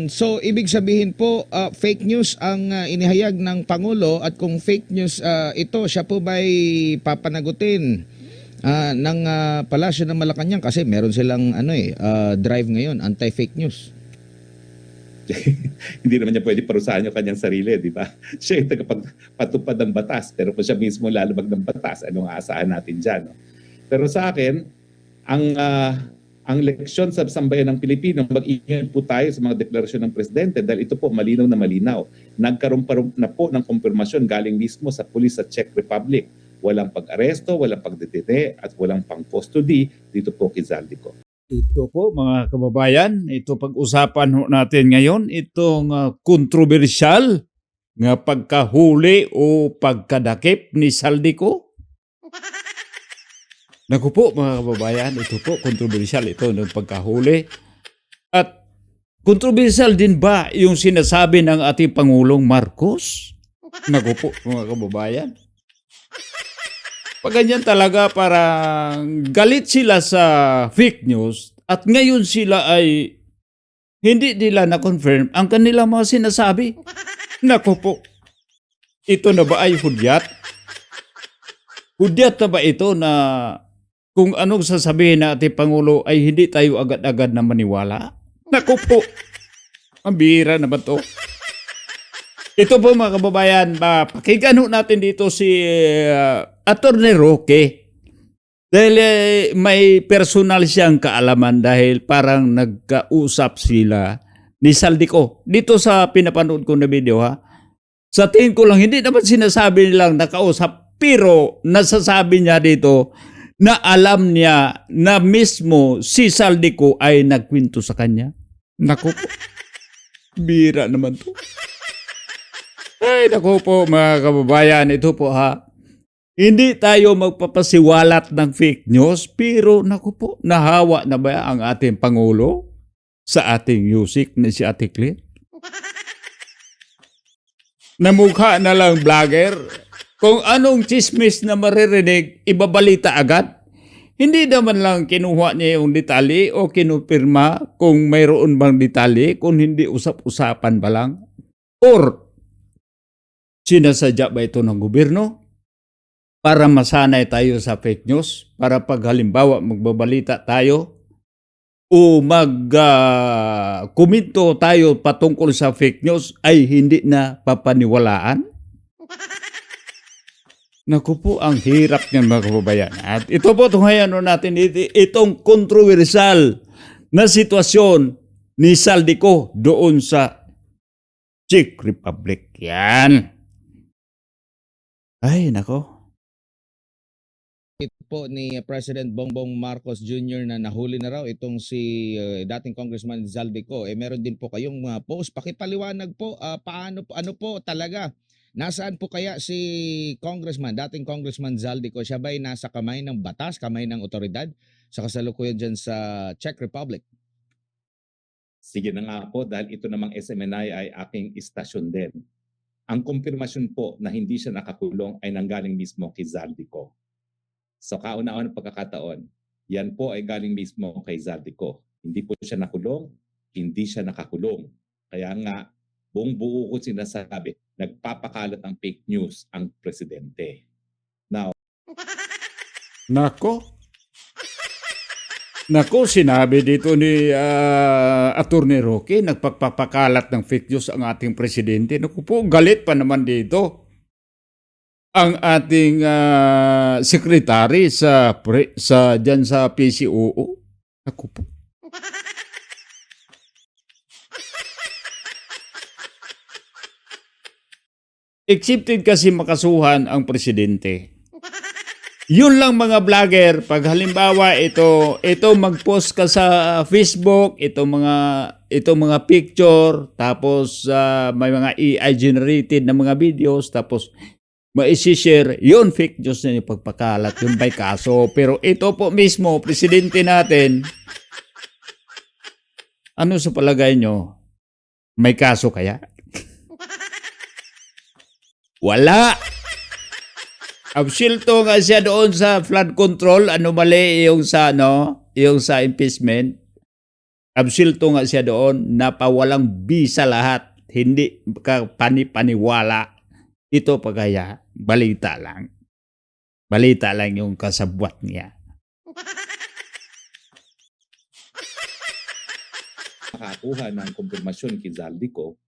So ibig sabihin po, fake news ang inihayag ng Pangulo, at kung fake news ito, siya po ba'y papanagutin ng Palasyo ng Malacanang, kasi meron silang drive ngayon, anti-fake news. Hindi naman niya pwede parusahan yung kanyang sarili, di ba? Siya yung tagapagpatupad ng batas, pero kung siya mismo lalabag ng batas, anong aasahan natin dyan? No? Pero sa akin, ang leksyon sa sambayan ng Pilipino, mag-ingat po tayo sa mga deklarasyon ng Presidente dahil ito po malinaw na malinaw. Nagkaroon na po ng kumpirmasyon galing mismo sa pulis sa Czech Republic. Walang pag-aresto, walang pagdetene at walang pang-custody dito po kay Zaldico. Ito po mga kababayan, ito pag-usapan natin ngayon, itong kontrobersyal nga pagkahuli o pagkadakip ni Zaldico. Naku po mga kababayan, ito po kontrobersyal ito ng pagkahuli. At kontrobersyal din ba yung sinasabi ng ating Pangulong Marcos? Naku po mga kababayan. Pag ganyan talaga, parang galit sila sa fake news at ngayon sila ay hindi nila na-confirm ang kanilang mga sinasabi. Naku po, ito na ba ay hudyat? Hudyat na ba ito na kung anong sasabihin na ating Pangulo ay hindi tayo agad-agad na maniwala? Naku po, ang bihira naman to. Ito po mga kababayan, pakinggan natin dito si Atty. Roque. Dahil may personal siyang kaalaman dahil parang nagkausap sila ni Zaldico. Dito sa pinapanood ko na video ha. Sa tingin ko lang, hindi naman sinasabi nilang nakausap, pero nasasabi niya dito na alam niya na mismo si Zaldico ay nagkwento sa kanya. Naku po, bira naman to. Ay, naku po mga kababayan, ito po ha. Hindi tayo magpapasiwalat ng fake news, pero naku po, nahawa na ba ang ating Pangulo sa ating music na si Ate Claire? Namukha na lang vlogger. Kung anong chismis na maririnig, ibabalita agad. Hindi naman lang kinuha niya yung detalye o kinupirma kung mayroon bang detalye, kung hindi usap-usapan ba lang. Or sinasadya ba ito ng gobyerno para masanay tayo sa fake news? Para pag halimbawa magbabalita tayo o komento tayo patungkol sa fake news ay hindi na papaniwalaan? Naku po, ang hirap niyan mga kababayan. At ito po tunghayan natin itong kontrobersyal na sitwasyon ni Zaldico doon sa Czech Republic. Yan. Ay, nako. Ito po ni President Bongbong Marcos Jr. na nahuli na raw itong si dating Congressman Zaldico. Meron din po kayong post. Pakipaliwanag po ano po talaga. Nasaan po kaya si dating Congressman Zaldico? Siya ba'y nasa kamay ng batas, kamay ng otoridad sa kasalukuyan dyan sa Czech Republic? Sige na nga po, dahil ito namang SMNI ay aking istasyon din. Ang kumpirmasyon po na hindi siya nakakulong ay nanggaling mismo kay Zaldico. So kauna-una pagkakataon, yan po ay galing mismo kay Zaldico. Hindi po siya nakulong, hindi siya nakakulong. Kaya nga, buong buo ko sinasabi, nagpapakalat ng fake news ang presidente. Now, Nako, sinabi dito ni Atty. Roque, nagpapakalat ng fake news ang ating presidente. Naku po, galit pa naman dito ang ating secretary dyan sa PCOO. Naku po. Accepted kasi makasuhan ang presidente. Yun lang mga vlogger, pag halimbawa ito mag-post ka sa Facebook, ito mga picture, tapos may mga AI generated na mga videos, tapos ma-share, yun fake news na yung pagpakalat, yung may kaso. Pero ito po mismo, presidente natin, ano sa palagay nyo? May kaso kaya? Wala! Absilto nga siya doon sa flood control, mali yung sa impeachment. Absilto nga siya doon, napawalang bisa lahat. Hindi ka panipaniwala. Ito pa kaya, balita lang. Balita lang yung kasabwat niya. Makakuha ng kumpirmasyon kay Zaldico,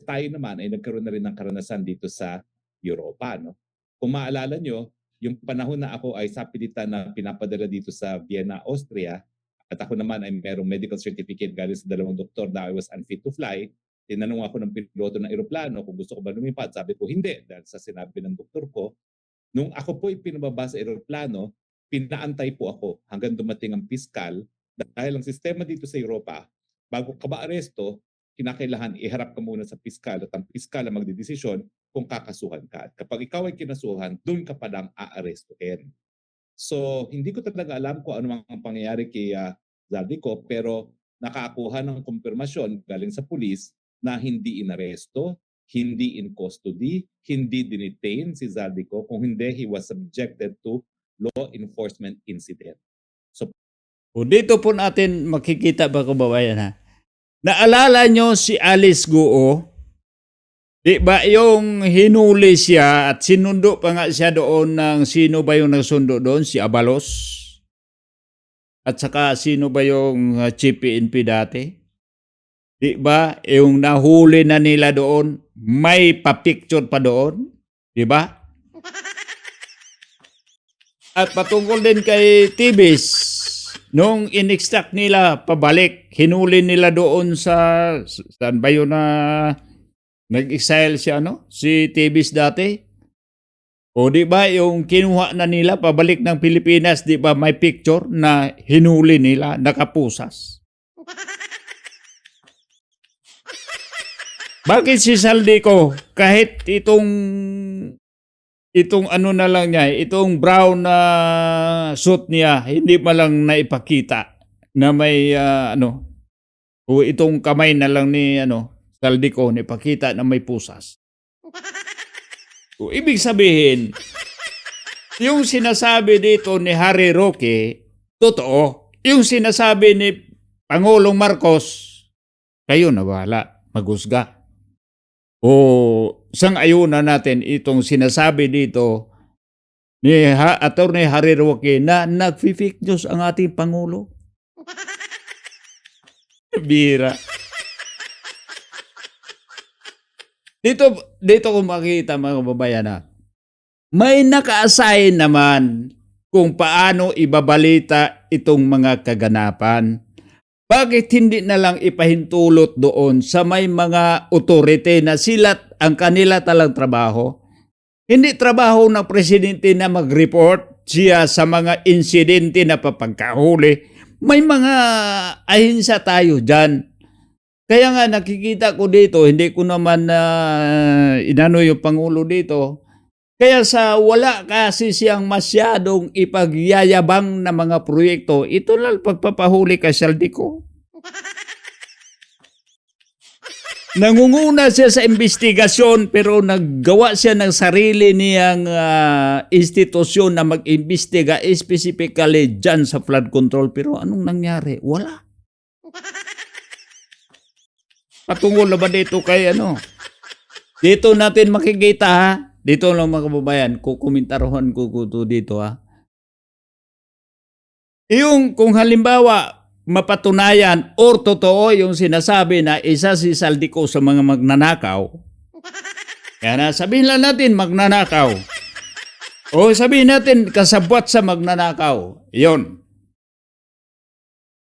tayo naman ay nagkaroon na rin ng karanasan dito sa Europa. No? Kung maalala nyo, yung panahon na ako ay sapilitan na pinapadala dito sa Vienna, Austria, at ako naman ay merong medical certificate galing sa dalawang doktor na I was unfit to fly, tinanong ako ng piloto ng eroplano kung gusto ko ba lumipad. Sabi ko hindi, dahil sa sinabi ng doktor ko, nung ako po pinababa sa eroplano, pinaantay po ako hanggang dumating ang piskal dahil ang sistema dito sa Europa, bago ka ba-aresto, kinakailangan iharap ka muna sa piskal at ang piskal ang magdidesisyon kung kakasuhan ka. At kapag ikaw ay kinasuhan, doon ka pa lang aarestuhin. So, hindi ko talaga alam kung ano ang pangyayari kay Zaldico, pero nakakuha ng kumpirmasyon galing sa pulis na hindi inaresto, hindi in custody, hindi dinitain si Zaldico, kung hindi, he was subjected to law enforcement incident. So, O dito po natin makikita ba kababayan ha? Naalala nyo si Alice Guo? Di ba yung hinuli siya at sinundo pa nga siya doon ng sino ba yung nagsundo doon? Si Abalos? At saka sino ba yung chief PNP dati? Di ba yung nahuli na nila doon, may pa-picture pa doon? Di ba? At patungkol din kay Tibis, nung in-extract nila pabalik, hinuli nila doon sa, saan ba yun na nag-exile siya, si Tibis dati? O di ba yung kinuha na nila pabalik ng Pilipinas, di ba may picture na hinuli nila, nakapusas? Bakit si Zaldico, kahit itong ano na lang niya, itong brown na suit niya, hindi pa lang naipakita na may o itong kamay na lang ni Zaldico, naipakita na may pusas. O, ibig sabihin, yung sinasabi dito ni Harry Roque, totoo. Yung sinasabi ni Pangulong Marcos, kayo na wala, maghusga. O sang-ayunan natin itong sinasabi dito ni Attorney Harry Roque na nag-fake news ang ating Pangulo. Bira. Dito ko makita mga kababayan na may naka-assign naman kung paano ibabalita itong mga kaganapan. Bakit hindi na lang ipahintulot doon sa may mga otorite na sila ang kanila talang trabaho? Hindi trabaho ng presidente na mag-report siya sa mga insidente na papagkahuli. May mga ahensya tayo dyan. Kaya nga nakikita ko dito, hindi ko naman inano yung Pangulo dito. Kaya sa wala kasi siyang masyadong ipagyayabang na mga proyekto, ito lang pagpapahuli kay Zaldico. Nangunguna siya sa investigasyon pero naggawa siya ng sarili niyang institusyon na mag-imbestiga specifically dyan sa flood control. Pero anong nangyari? Wala. Patungkol na ba dito kay Dito natin makikita ha. Dito lang mga kababayan, kukomentarohan ko dito ha. Yung kung halimbawa mapatunayan or totoo yung sinasabi na isa si Zaldico sa mga magnanakaw, kaya na sabihin lang natin magnanakaw. O sabihin natin kasabwat sa magnanakaw. Yon.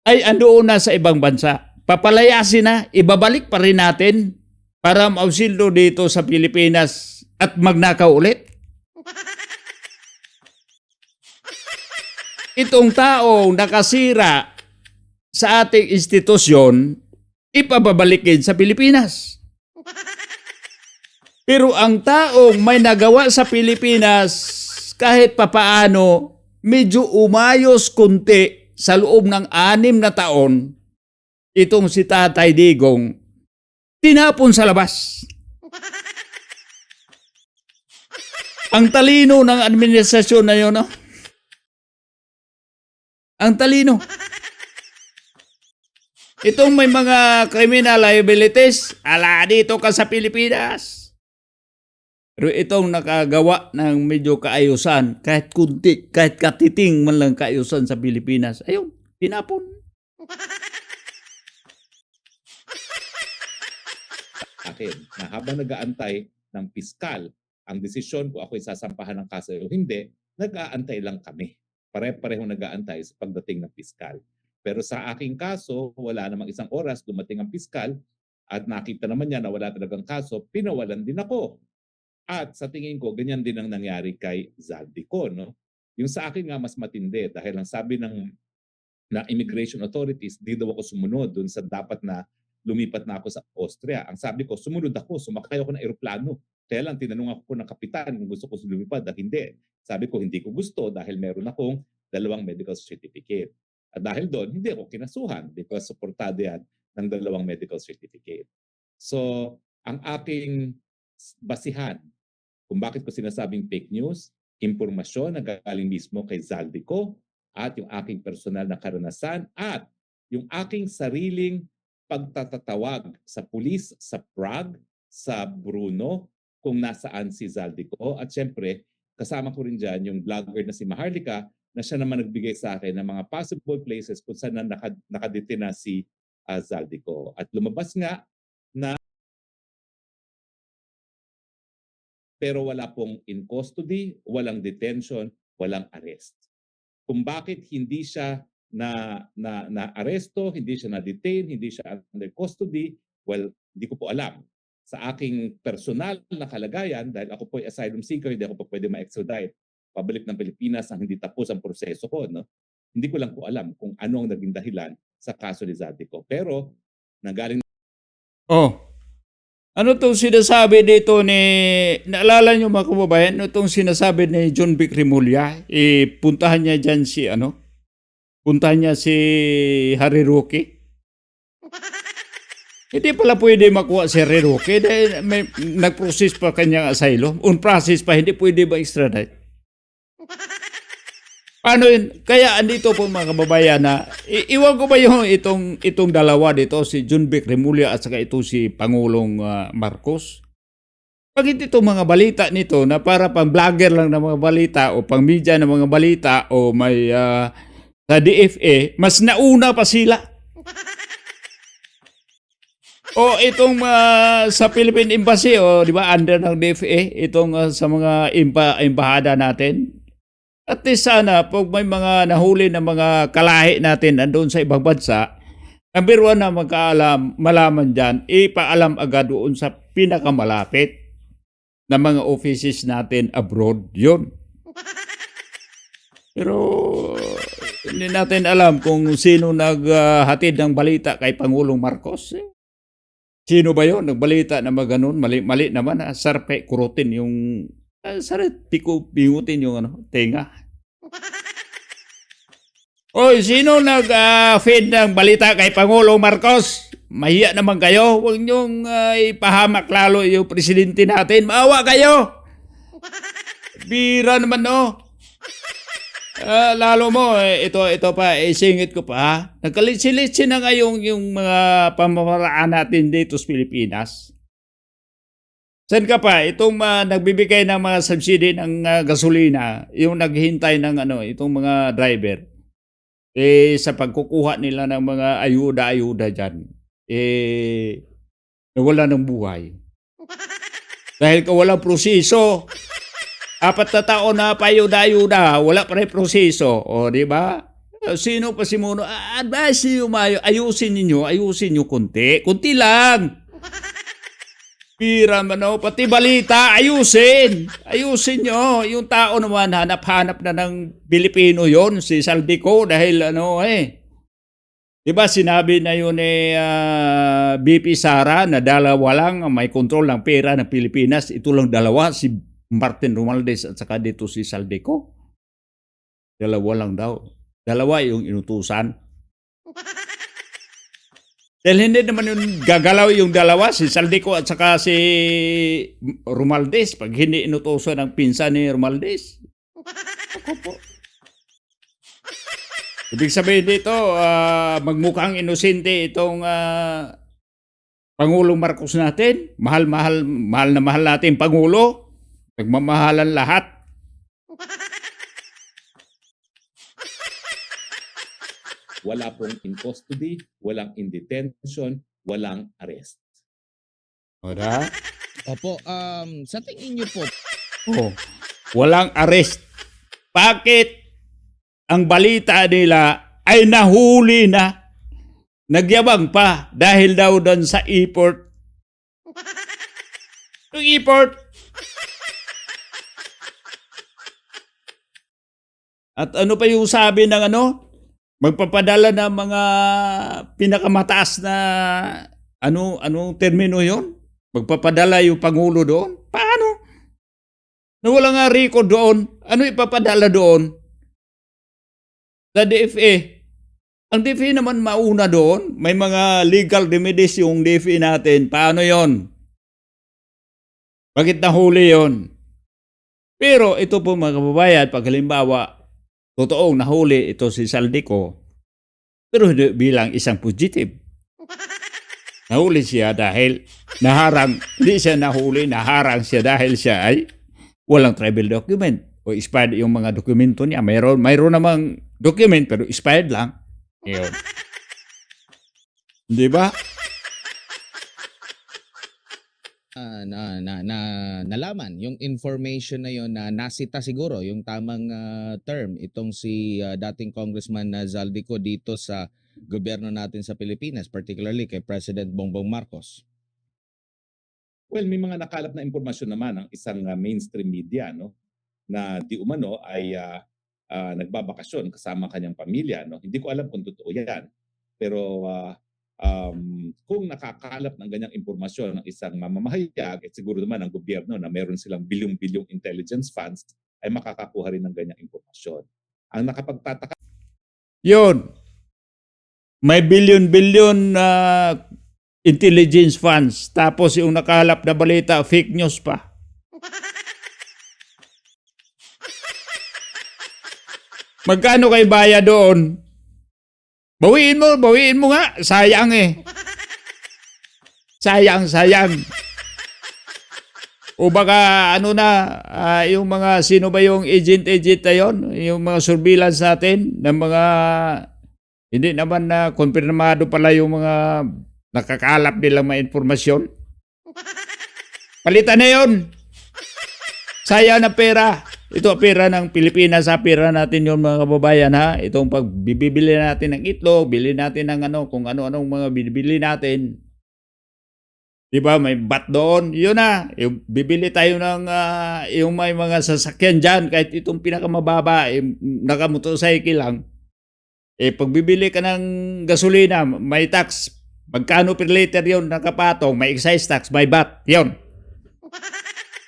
Ay andoon na sa ibang bansa. Papalayasin na, ibabalik pa rin natin para maausildo dito sa Pilipinas at magnakaw ulit. Itong taong nakasira sa ating institusyon, ipababalikin sa Pilipinas. Pero ang taong may nagawa sa Pilipinas, kahit papaano, medyo umayos kunti sa loob ng 6 na taon, itong si Tatay Digong, tinapon sa labas. Ang talino ng administrasyon na yun, Ang talino. Itong may mga criminal liabilities, ala dito ka sa Pilipinas. Pero itong nakagawa ng medyo kaayusan, kahit kunti, kahit katiting man lang kaayusan sa Pilipinas, ayun, tinapon. Akin na habang nag-aantay ng piskal ang desisyon kung ako'y sasampahan ng kaso o hindi, nag-aantay lang kami. Pare-pareho nag-aantay sa pagdating ng piskal. Pero sa aking kaso, wala namang isang oras dumating ang piskal at nakita naman niya na wala talagang kaso, pinawalan din ako. At sa tingin ko, ganyan din ang nangyari kay Zaldico. No? Yung sa akin nga mas matindi dahil ang sabi ng immigration authorities, di daw ako sumunod dun sa dapat na lumipat na ako sa Austria. Ang sabi ko, sumunod ako, sumakay ako ng eroplano. Kaya lang, tinanong ako po ng kapitan kung gusto ko lumipad at hindi. Sabi ko, hindi ko gusto dahil meron akong 2 medical certificate. At dahil doon, hindi ako kinasuhan because suportado yan ng 2 medical certificate. So, ang aking basihan kung bakit ko sinasabing fake news, impormasyon na galing mismo kay Zaldico at yung aking personal na karanasan at yung aking sariling pagtatatawag sa pulis sa Prague, sa Brno, kung nasaan si Zaldico. At syempre, kasama ko rin dyan yung vlogger na si Maharlika na siya naman nagbigay sa akin ng mga possible places kung saan na nakadetina si Zaldico. At lumabas nga na pero wala pong in custody, walang detention, walang arrest. Kung bakit hindi siya na aresto, hindi siya na-detain, hindi siya under custody, well, hindi ko po alam. Sa aking personal na kalagayan, dahil ako po ay asylum seeker, hindi ako po pwede ma-extradite pabalik ng Pilipinas ang hindi tapos ang proseso ko. No? Hindi ko lang po alam kung ano ang naging dahilan sa kaso ni Zaldico. Pero, nagaling Oh, ano itong sinasabi dito ni, naalala nyo mga kababayan, ano itong sinasabi ni John Vic Remulla? Puntahan niya dyan si, puntahan niya si Harry Roque. Hindi pala pwede makuha si Harry Roque dahil may nag-process pa kanyang asylum. On-process pa, hindi pwede ba extradite? Paano yun? Kaya andito po mga kababayan na, iwan ko ba yung itong dalawa dito, si John Vic Remulla at saka ito si Pangulong Marcos? Bakit itong mga balita nito na para pang vlogger lang ng mga balita o pang media ng mga balita o may sa DFA, mas nauna pa sila? O itong sa Philippine Embassy, o di ba, under ng DFA, itong sa mga embahada natin. At least sana, pag may mga nahuli na mga kalahi natin andun sa ibang bansa, number 1 na malaman dyan, ipaalam agad doon sa pinakamalapit na mga offices natin abroad. Yun. Pero hindi natin alam kung sino naghatid ng balita kay Pangulong Marcos. Sino ba yun? Nagbalita na maganon? Mali naman. Sarpe, kurutin yung pingutin yung tenga. Oy, sino nag-feed ng balita kay Pangulong Marcos? Mahiya naman kayo. Huwag niyong ipahamak lalo yung presidente natin. Maawa kayo. Bira naman, no? Lalo mo, ito pa, singit ko pa. Nagkalitsi-litsi na nga yung mga pamamaraan natin dito sa Pilipinas. Saan ka pa? Itong nagbibigay ng mga subsidy ng gasolina, yung naghihintay ng itong mga driver, sa pagkukuha nila ng mga ayuda-ayuda dyan, nawala ng buhay. Dahil walang proseso. 4 na taon na payuda-ayuda, wala pa rin proseso. O, di ba? Sino pa si Muno? Advice niyo, ayusin niyo kunti. Kunti lang. Pira man, pati balita, ayusin nyo. Yung tao naman, hanap-hanap na ng Pilipino yon si Zaldico, dahil diba sinabi na yun BP Sara na 2 lang may kontrol ng pera ng Pilipinas, ito lang 2, si Martin Romualdez at saka dito si Zaldico. 2 lang daw. 2 yung inutusan. Dahil hindi naman yung gagalaw yung 2, si Zaldico at saka si Romualdez, pag hindi inutusan ng pinsan ni Romualdez. Ako po. Ibig sabihin dito, magmukhang inosente itong Pangulong Marcos natin. Mahal na mahal natin Pangulo. Nagmamahalan lahat. Wala pong in custody, walang in detention, walang arrest. Ora? Opo, sa tingin niyo po, Oh, walang arrest. Bakit ang balita nila ay nahuli na? Nagyabang pa dahil daw doon sa airport. Yung airport. At ano pa yung sabi ng ano? Magpapadala ng mga pinakamataas na anong termino yon? Magpapadala yung Pangulo doon? Paano? Na wala nga record doon. Ano ipapadala doon? Sa DFA. Ang DFA naman mauna doon. May mga legal remedies yung DFA natin. Paano yon? Bakit nahuli yon? Pero ito po mga kababayan, pag halimbawa, totoong nahuli ito si Saldico, pero hindi bilang isang fugitive. Nahuli siya dahil naharang, hindi siya nahuli, naharang siya dahil siya ay walang travel document o expired yung mga dokumento niya. Mayroon namang document pero expired lang. Yun. Di ba? nalaman yung information na yon na nasita siguro yung tamang term itong si dating Congressman Zaldico dito sa gobyerno natin sa Pilipinas, particularly kay President Bongbong Marcos. Well, may mga nakalap na impormasyon naman ng isang mainstream media, no, na di umano ay nagbabakasyon kasama kanyang pamilya, no. Hindi ko alam kung totoo 'yan. Pero kung nakakalap ng ganyang impormasyon ng isang mamamahayag, at siguro naman ang gobyerno na meron silang bilyong-bilyong intelligence funds ay makakakuha rin ng ganyang impormasyon. Ang nakapagtataka Yun. May billion-billion na intelligence funds. Tapos yung nakalap na balita, fake news pa. Magkano kay bayad doon? Bawiin mo nga. Sayang eh. Sayang. O baka yung mga sino ba yung agent na yun? Yung mga surveillance natin ng mga hindi naman na konfirmado pala yung mga nakakalap nilang mga informasyon. Palitan na yun. Sayang na pera. Ito pera ng Pilipinas, pera natin yung mga kababayan ha. Itong pagbibili natin ng itlog, bili natin ng kung ano-anong mga bibili natin. Diba, may bat doon. Yun na, yung bibili tayo ng yung may mga sasakyan dyan, kahit itong pinakamababa, nakamotorcycle lang. Pag bibili ka ng gasolina, may tax. Magkano per liter yun nakapatong, may excise tax, may bat. Yun.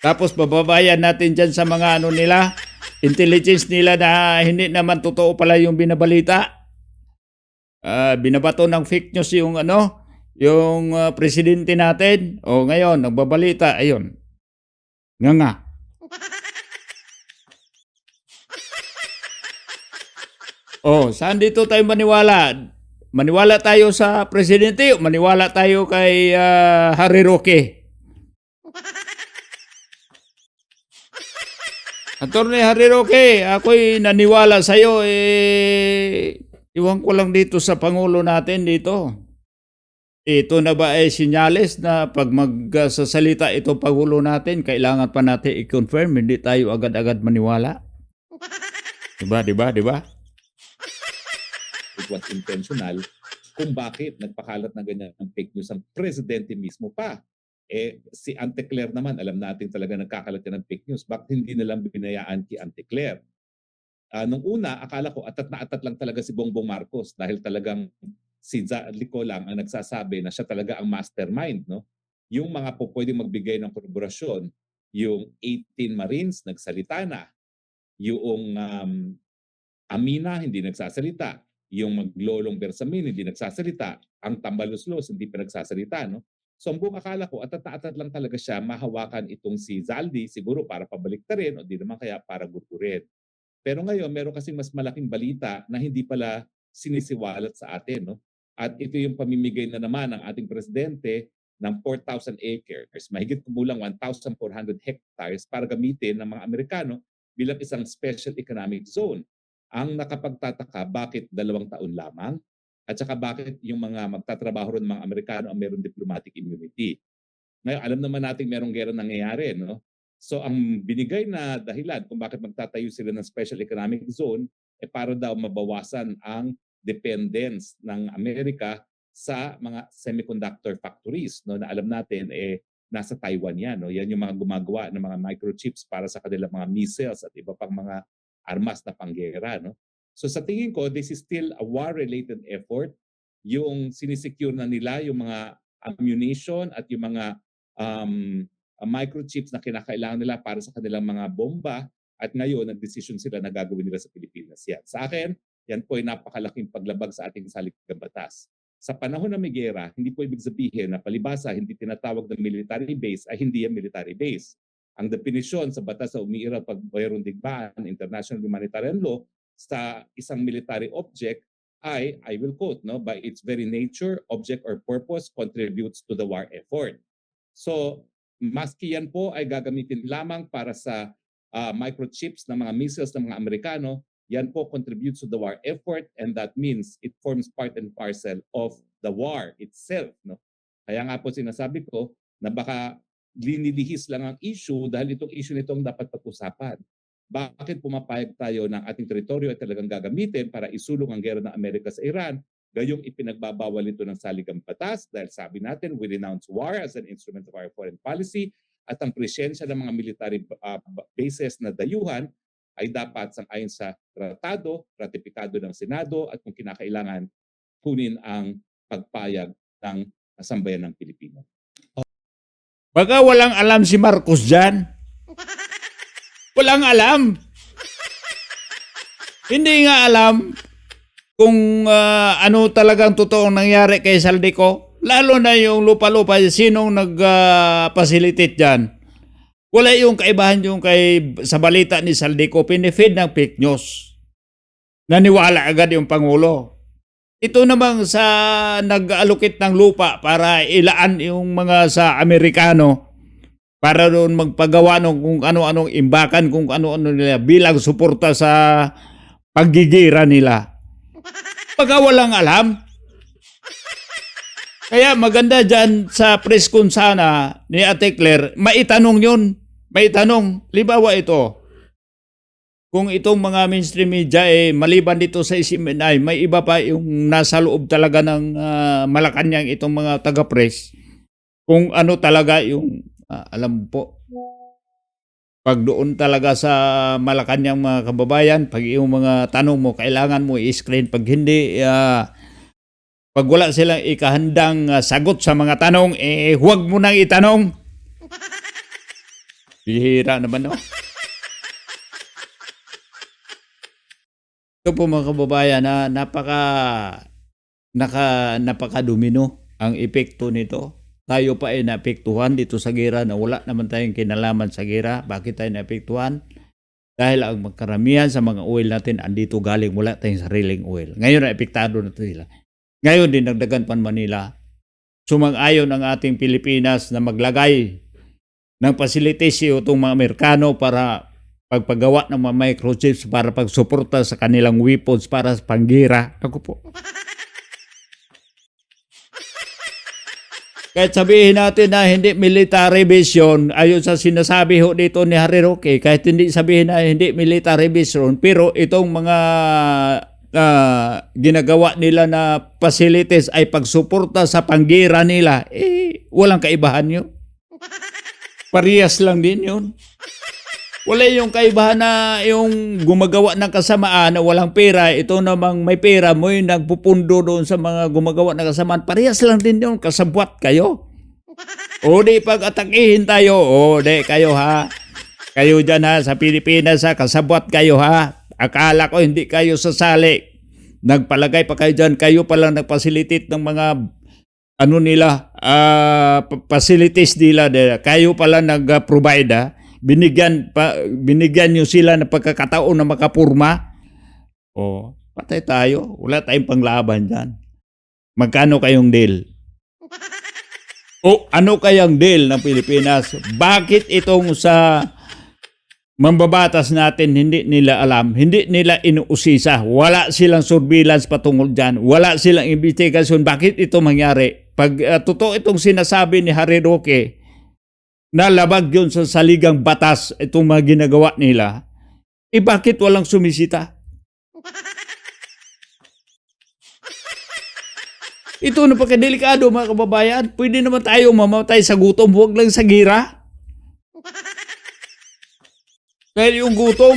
Tapos bababayan natin dyan sa mga nila, intelligence nila na hindi naman totoo pala yung binabalita. Binabato ng fake news yung yung presidente natin. O ngayon, nagbabalita, ayun. Nga. Saan dito tayo maniwala? Maniwala tayo sa presidente o maniwala tayo kay Harry Roque? Attorney Harry Roque, ako'y naniwala sa'yo, iwan ko lang dito sa Pangulo natin dito. Ito na ba ay sinyales na pag magsasalita itong Pangulo natin, kailangan pa natin i-confirm, hindi tayo agad-agad maniwala? Diba? it was intentional kung bakit nagpakalat na ganyan ng fake news ang presidente mismo pa. Si Ante Claire naman, alam natin talaga nagkakalat yan ng fake news. Bakit hindi nalang binayaan kay Ante Claire? Nung una, akala ko atat na atat lang talaga si Bongbong Marcos dahil talagang si Zaldico lang ang nagsasabi na siya talaga ang mastermind. No? Yung mga po pwedeng magbigay ng kolaborasyon, yung 18 Marines nagsalita na, yung Amina hindi nagsasalita, yung maglolong Bersamin hindi nagsasalita, ang Tambaluslos hindi pa nagsasalita. No? So ang buong akala ko, atat lang talaga siya mahawakan itong si Zaldi, siguro para pabaliktarin o di naman kaya para gurgurin. Pero ngayon, meron kasing mas malaking balita na hindi pala sinisiwalat sa atin. No? At ito yung pamimigay na naman ng ating presidente ng 4,000 acres, mahigit kumulang 1,400 hectares para gamitin ng mga Amerikano bilang isang special economic zone. Ang nakapagtataka, bakit 2 taon lamang? At saka bakit yung mga magtatrabaho ron mga Amerikano ang mayroong diplomatic immunity? Ngayon, alam naman natin merong gera nangyayari. No? So ang binigay na dahilan kung bakit magtatayo sila ng special economic zone para daw mabawasan ang dependence ng Amerika sa mga semiconductor factories, no, na alam natin nasa Taiwan yan. No? Yan yung mga gumagawa ng mga microchips para sa kanilang mga missiles at iba pang mga armas na panggera. No? So sa tingin ko, this is still a war-related effort. Yung sinisecure na nila yung mga ammunition at yung mga microchips na kinakailangan nila para sa kanilang mga bomba, at ngayon nag-decision sila na gagawin nila sa Pilipinas yan. Sa akin, yan po ay napakalaking paglabag sa ating saligang batas. Sa panahon na may gera, hindi po ibig sabihin na palibasa hindi tinatawag na military base ay hindi yan military base. Ang definisyon sa batas sa umiira pag mayroong digmaan, international humanitarian law, sa isang military object ay, I will quote, no, by its very nature, object or purpose contributes to the war effort. So, maski yan po ay gagamitin lamang para sa microchips ng mga missiles ng mga Amerikano, yan po contributes to the war effort, and that means it forms part and parcel of the war itself. No? Kaya nga po sinasabi ko na baka linilihis lang ang issue dahil itong issue nitong dapat pag-usapan. Bakit pumapayag tayo ng ating teritoryo ay talagang gagamitin para isulong ang gera ng Amerika sa Iran, gayong ipinagbabawal ito ng saligang batas dahil sabi natin we renounce war as an instrument of our foreign policy, at ang presensya ng mga military bases na dayuhan ay dapat sang-ayon sa tratado, ratifikado ng Senado, at kung kinakailangan, kunin ang pagpayag ng sambayan ng Pilipino. Baka walang alam si Marcos dyan. Walang alam. Hindi nga alam kung ano talagang totoong nangyari kay Saldico. Lalo na yung lupa-lupa, sinong nag-facilitate dyan. Wala yung kaibahan yung sa balita ni Saldico, pinifeed ng fake news. Naniwala agad yung Pangulo. Ito namang sa nag-allocate ng lupa para ilaan yung mga sa Amerikano para doon magpagawa ng kung ano-anong imbakan, kung ano-ano nila bilang suporta sa paggigira nila. Pagka walang alam. Kaya maganda dyan sa press con sana ni Ate Claire, maitanong yun. Maitanong. Libawa ito. Kung itong mga mainstream media maliban dito sa SMNI, may iba pa yung nasa loob talaga ng Malacanang itong mga taga-press. Kung ano talaga yung, alam po, pag doon talaga sa Malacanang mga kababayan, pag yung mga tanong mo, kailangan mo i-screen. Pag hindi, pag wala silang ikahandang sagot sa mga tanong, huwag mo nang itanong. Bihira naman, no? Ito po mga kababayan, napaka-domino ang epekto nito. Tayo pa ay naapektuhan dito sa gera na wala naman tayong kinalaman sa gera. Bakit tayo naapektuhan? Dahil ang magkaramihan sa mga oil natin andito galing, wala tayong sariling oil. Ngayon naepektado na sila. Ngayon dinagdagan pa Manila. Sumang-ayon ang ating Pilipinas na maglagay ng facilities itong mga Amerikano para pagpagawa ng mga microchips para pagsuporta sa kanilang weapons para sa panggira. Ako po. Kahit sabihin natin na hindi military base yun, ayon sa sinasabi ho dito ni Harry Roque, kahit hindi sabihin na hindi military base yun, pero itong mga ginagawa nila na facilities ay pagsuporta sa panggira nila, walang kaibahan yun. Parehas lang din yun. Wala yung kaibahan na yung gumagawa ng kasamaan na walang pera, ito namang may pera mo yung nagpupundo doon sa mga gumagawa ng kasamaan. Parehas lang din yun, kasabwat kayo. O di pag-atakihin tayo, o di kayo ha. Kayo dyan ha, sa Pilipinas ha, kasabwat kayo ha. Akala ko hindi kayo sasali. Nagpalagay pa kayo dyan, kayo palang nagpasilitate ng mga ano nila, facilities nila. Kayo palang nag-provide ha. Binigyan nyo sila ng pagkakataon na makapurma. O, Patay tayo. Wala tayong panglaban dyan. Magkano kayong deal? O ano kayang deal ng Pilipinas? Bakit itong sa mambabatas natin hindi nila alam, hindi nila inuusisa, wala silang surveillance patungkol dyan, wala silang investigasyon, bakit ito mangyari? Pag totoo itong sinasabi ni Harry Roque, na labag yun sa saligang batas itong mga ginagawa nila, bakit walang sumisita? Ito na pagkadelikado mga kababayan, pwede naman tayo mamatay sa gutom, huwag lang sa gira. Dahil yung gutom,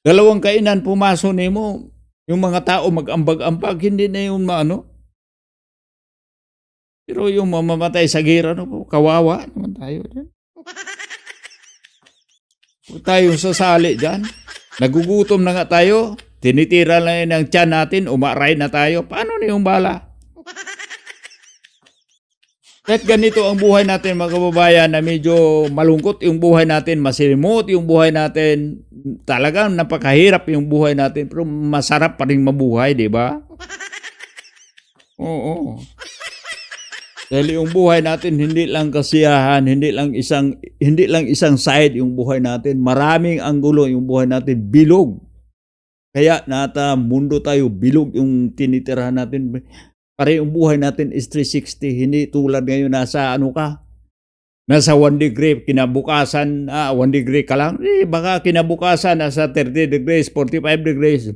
dalawang kainan pumaso nimo, yung mga tao mag-ambag-ambag, hindi na yung maano. Pero yung mamamatay sa gira, kawawa naman tayo dyan. Huwag tayong sasali dyan. Nagugutom na nga tayo, tinitira lang ng tiyan natin, umaray na tayo. Paano na yung bala? Kahit ganito ang buhay natin mga kababayan na medyo malungkot yung buhay natin, masilimot yung buhay natin, talagang napakahirap yung buhay natin, pero masarap pa rin mabuhay, di ba? Oo. Dahil yung buhay natin hindi lang kasiyahan, hindi lang isang side yung buhay natin, maraming anggulo yung buhay natin, bilog. Kaya mundo tayo, bilog yung tinitirahan natin. Para yung buhay natin is 360, hindi tulad ngayon nasa nasa 1 degree, kinabukasan, 1 degree ka lang, baka kinabukasan nasa 30 degrees, 45 degrees,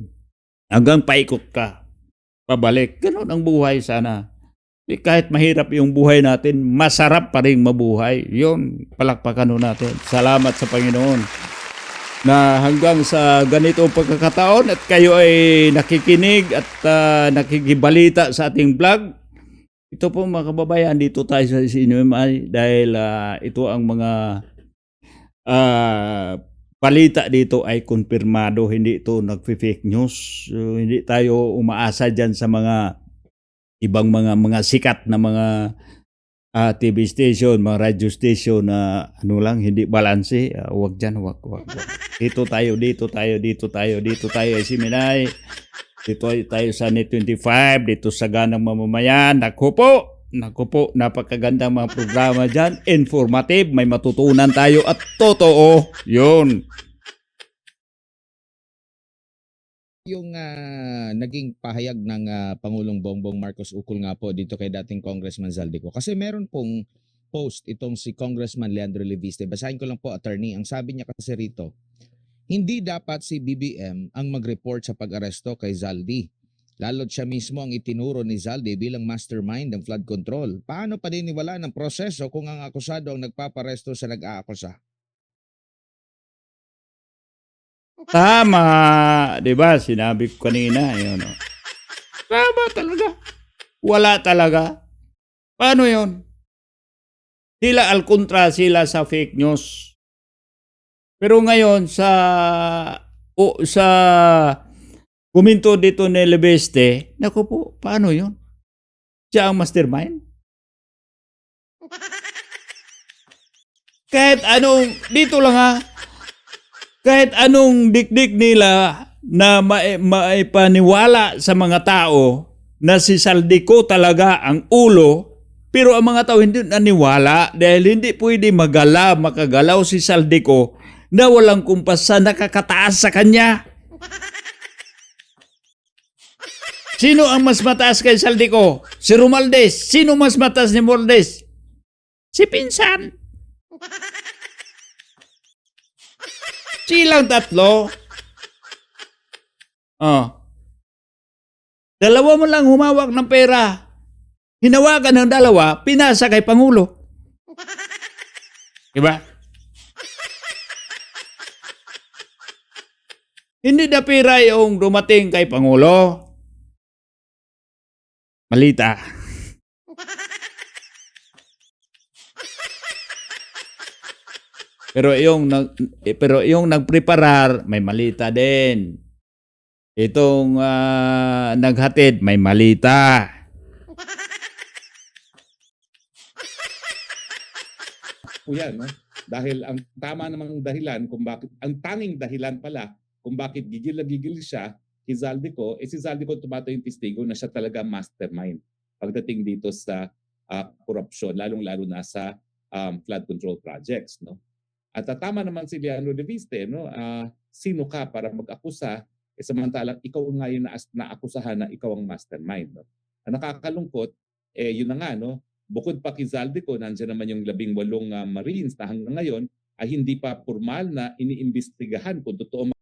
hanggang paikot ka, pabalik. Ganun ang buhay sana. Kahit mahirap yung buhay natin, masarap pa rin mabuhay. Yun, palakpakan natin. Salamat sa Panginoon na hanggang sa ganitong pagkakataon at kayo ay nakikinig at nakikibalita sa ating vlog. Ito po mga kababayan, dito tayo sa CNMI dahil ito ang mga balita dito ay konfirmado, hindi ito nagfi-fake news. So, hindi tayo umaasa dyan sa mga ibang mga sikat na mga TV station, mga radio station na hindi balanse. Wag dyan, wag. Dito tayo ay Siminay. Dito tayo sa Net 25, dito sa Ganang Mamamayan. Naku po, napakagandang mga programa dyan. Informative, may matutunan tayo at totoo. Yun. Yung naging pahayag ng Pangulong Bongbong Marcos ukol nga po dito kay dating Congressman Zaldico. Kasi meron pong post itong si Congressman Leandro Leviste. Basahin ko lang po, attorney. Ang sabi niya kasi rito, hindi dapat si BBM ang mag-report sa pag-aresto kay Zaldi. Lalo't siya mismo ang itinuro ni Zaldi bilang mastermind ng flood control. Paano paniniwala ng proseso kung ang akusado ang nagpaparesto sa nag-aakusa? Tama, 'di ba? Sinabi ko kanina, yun. Tama talaga. Wala talaga. Paano 'yon? Sila alkontra sila sa fake news. Pero ngayon sa kuminto dito ni Leveste, naku po, paano 'yon? Siya ang mastermind? Kahit anong dito lang kahit anong dikdik nila na maipaniwala sa mga tao na si Zaldico talaga ang ulo, pero ang mga tao hindi naniwala dahil hindi pwede makagalaw si Zaldico na walang kumpas sa nakakataas sa kanya. Sino ang mas mataas kay Zaldico? Si Romualdez. Sino mas mataas ni Romualdez? Si Pinsan. Silang tatlo. Dalawa mo lang humawak ng pera. Hinawakan ng dalawa, pinasa kay Pangulo. Diba? Hindi na pera yung dumating kay Pangulo. Malita. Pero yung nagpreparar, may malita din. Itong naghatid, may malita. O yan, no? Dahil ang tama namang dahilan kung bakit, ang tanging dahilan pala kung bakit gigil na gigil siya kay Zaldico, si Zaldico tumatayo yung testigo na siya talaga mastermind pagdating dito sa korupsyon, lalong-lalo na sa flood control projects, no? At tama naman si Leandro de Viste, no? Sino ka para mag-akusa samantalang ikaw nga yung naakusahan na ikaw ang mastermind, no? Ang nakakalungkot yun na nga, no? Bukod pa kay Zaldico, nandiyan naman yung 18 Marines na hanggang ngayon ay hindi pa formal na iniimbestigahan kung totoo.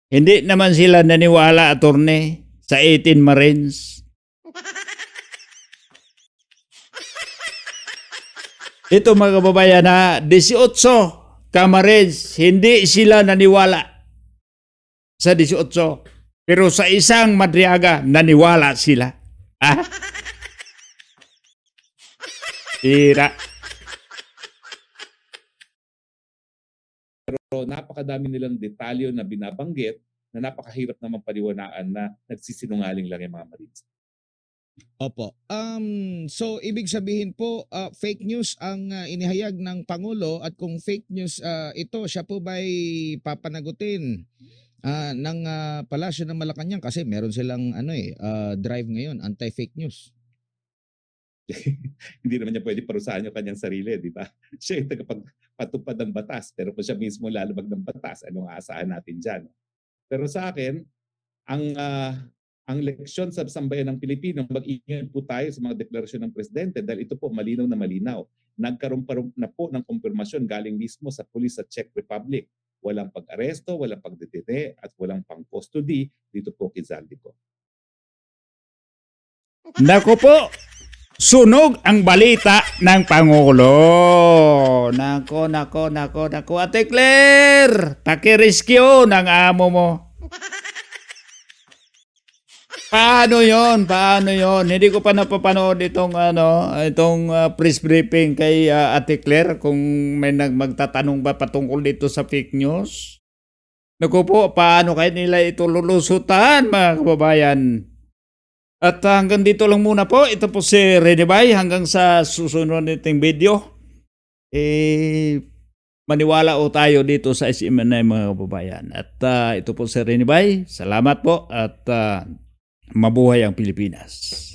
Hindi naman sila naniwala, attorney, sa 18 Marines. Ito mga kababayan na 18 Marines, hindi sila naniwala sa 18. Pero sa isang Madriaga, naniwala sila. Ah? Tira. Pero napakadami nilang detalyo na binabanggit na napakahirap naman paliwanaan na nagsisinungaling lang yung mga Marines. Opo. So ibig sabihin po fake news ang inihayag ng Pangulo, at kung fake news ito, siya po ba'y papanagutin ng Palasyo ng Malacanang kasi meron silang drive ngayon, anti-fake news. Hindi naman niya pwede parusahan yung kanyang sarili, di ba? Siya yung tagapagpatupad ng batas, pero kung siya mismo lalabag ng batas, anong aasahan natin dyan? Pero sa akin, ang leksyon sa sambayan ng Pilipino, mag-ingat po tayo sa mga deklarasyon ng Presidente dahil ito po malinaw na malinaw. Nagkaroon pa na po ng kumpirmasyon galing mismo sa pulis sa Czech Republic. Walang pag-aresto, walang pagdetene, at walang pang-custody dito po kay Zaldico. Naku po, sunog ang balita ng Pangulo. Nako. Ate Claire, pakirescue ng amo mo. Paano yon? Hindi ko pa napapanood itong press briefing kay Ate Claire kung may magtatanong ba patungkol dito sa fake news. Naku po, paano kayo nila ito lulusutan, mga kababayan? At hanggang dito lang muna po. Ito po si Rene Bay. Hanggang sa susunod nating video. Maniwala o tayo dito sa SMNI, mga kababayan. At ito po si Rene Bay. Salamat po at mabuhay ang Pilipinas.